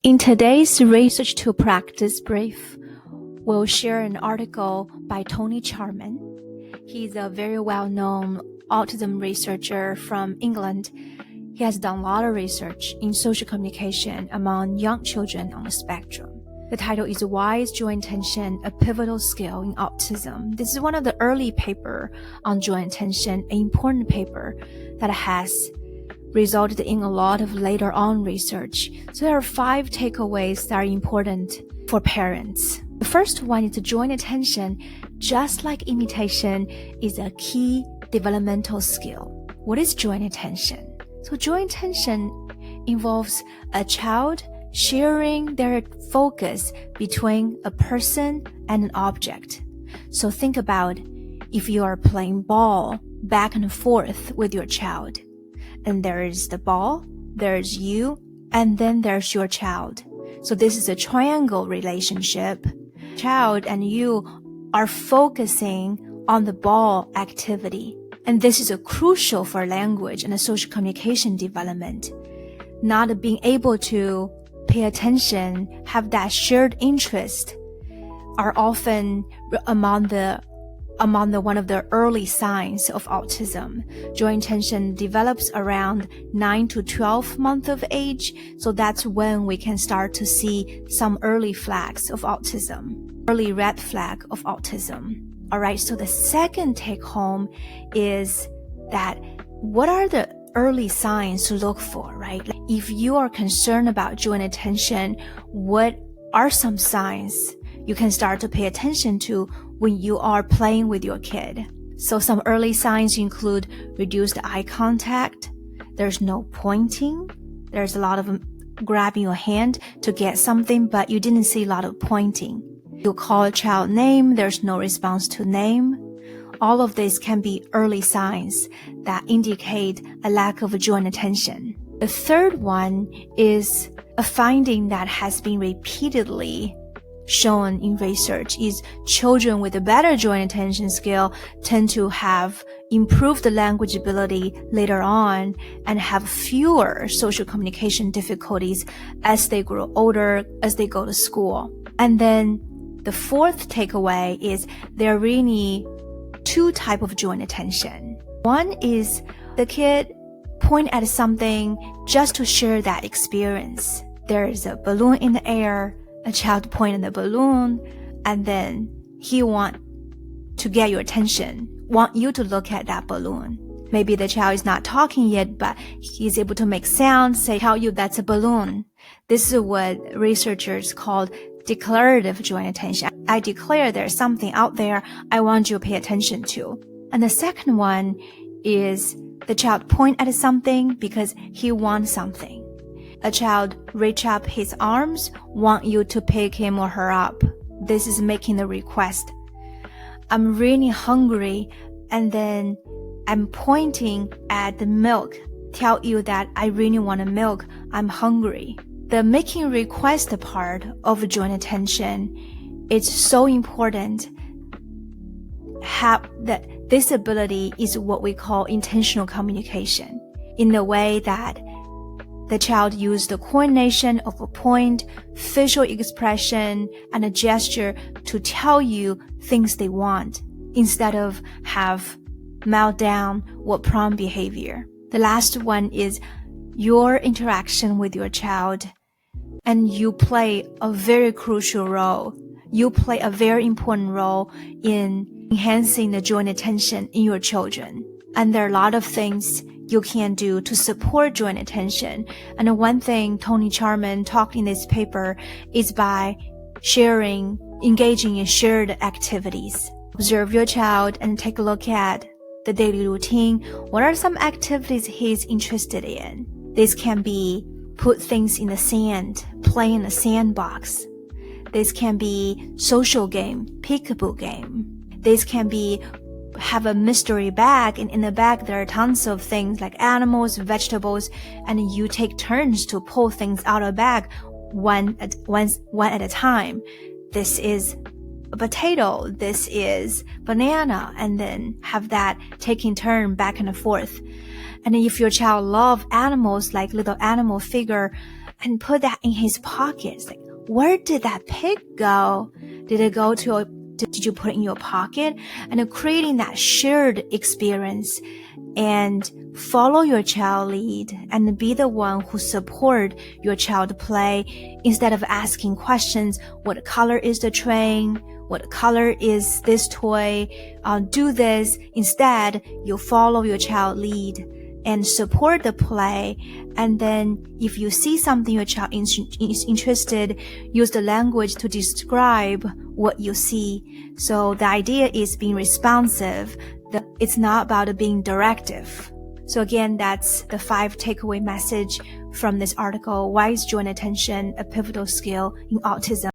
In today's Research to Practice brief, we'll share an article by Tony Charman. He's a very well-known autism researcher from England. He has done a lot of research in social communication among young children on the spectrum. The title is Why is Joint Attention a Pivotal Skill in Autism? This is one of the early papers on joint attention, an important paper that has resulted in a lot of later on research. So there are 5 takeaways that are important for parents. The first one is joint attention, just like imitation, is a key developmental skill. What is joint attention? So joint attention involves a child sharing their focus between a person and an object. So think about if you are playing ball back and forth with your child. And there is the ball, there's you, and then there's your child. So this is a triangle relationship. Child and you are focusing on the ball activity. And this is crucial for language and social communication development. Not being able to pay attention, have that shared interest, are often among one of the early signs of autism. Joint attention develops around 9 to 12 months of age, so that's when we can start to see some early flags of autism, early red flag of autism. All right, so the second take home is that what are the early signs to look for, right? If you are concerned about joint attention, what are some signs you can start to pay attention to when you are playing with your kid? So some early signs include reduced eye contact. There's no pointing. There's a lot of grabbing your hand to get something, but you didn't see a lot of pointing. You call a child name. There's no response to name. All of these can be early signs that indicate a lack of joint attention. The third one is a finding that has been repeatedly shown in research is children with a better joint attention skill tend to have improved language ability later on and have fewer social communication difficulties as they grow older, as they go to school. And then the fourth takeaway is there are really 2 types of joint attention. One is the kid point at something just to share that experience. There is a balloon in the air, a child point at the balloon, and then he want to get your attention, want you to look at that balloon. Maybe the child is not talking yet, but he's able to make sounds, tell you that's a balloon. This is what researchers call declarative joint attention. I declare there's something out there I want you to pay attention to. And the second one is the child point at something because he wants something. A child reach up his arms, want you to pick him or her up. This is making the request. I'm really hungry, and then I'm pointing at the milk, tell you that I really want a milk, I'm hungry. The making request part of joint attention is so important. This ability is what we call intentional communication, in the way that the child used the coordination of a point, facial expression, and a gesture to tell you things they want, instead of have meltdown or prompt behavior. The last one is your interaction with your child, and you play a very crucial role. You play a very important role in enhancing the joint attention in your children. And there are a lot of things you can do to support joint attention. And one thing Tony Charman talked in this paper is by engaging in shared activities. Observe your child and take a look at the daily routine. What are some activities he's interested in? This can be put things in the sand, play in a sandbox. This can be social game, peekaboo game. This can be have a mystery bag, and in the bag there are tons of things like animals, vegetables, and you take turns to pull things out of the bag one at a time. This is a potato, this is banana, and then have that taking turn back and forth. And if your child loves animals, like little animal figure, and put that in his pocket. It's like, where did that pig go? Did you put it in your pocket? And creating that shared experience, and follow your child lead and be the one who support your child play instead of asking questions. What color is the train? What color is this toy? Do this. Instead, you follow your child lead and support the play. And then if you see something your child is interested, use the language to describe what you see. So the idea is being responsive. It's not about being directive. So again, that's the 5 takeaway message from this article. Why is joint attention a pivotal skill in autism?